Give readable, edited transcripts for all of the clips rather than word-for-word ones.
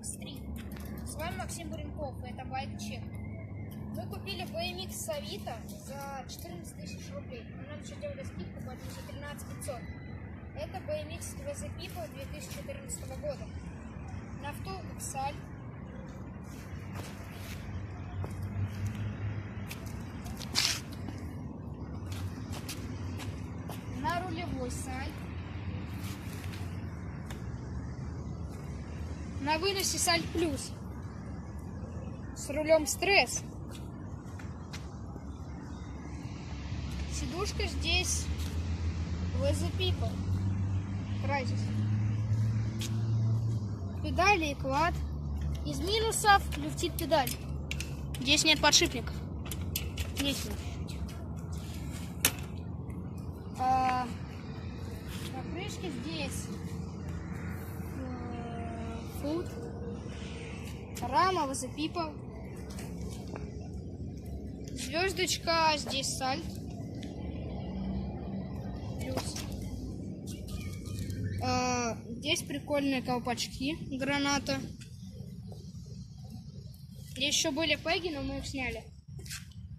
X3. С вами Максим Буренков, и это байк чек. Мы купили BMX с Авито за 14 тысяч рублей. Нам еще делали скидку, поэтому за 13 500. Это BMX VZ People 2014 года. На втулках сальт. На рулевой сальт. На выносе сальт плюс. С рулем стресс. Сидушка здесь VZ People. Крайзис. Педали и клад. Из минусов люфтит педаль. Здесь нет подшипников. Есть чуть-чуть. На крышке здесь фут. Рама VZ People. Звездочка, здесь сальт. Плюс. Здесь прикольные колпачки, граната. Здесь еще были пеги, но мы их сняли.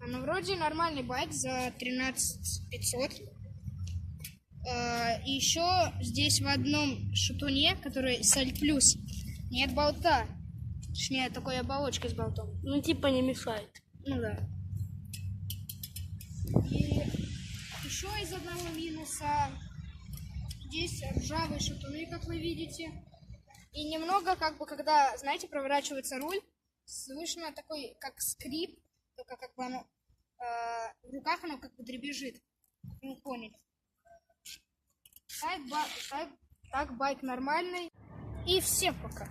Ну, вроде нормальный байк за 13 500. И еще здесь в одном шатуне, который сальт плюс, нет болта. Точнее, такой оболочка с болтом. Ну, типа не мешает. Ну да. И еще из одного минуса. Здесь ржавые шатуны, как вы видите. И немного, как бы, когда, знаете, проворачивается руль, слышно такой, как скрип, только как бы оно, в руках оно как бы дребезжит. Вы поняли. Так, байк нормальный. И всем пока.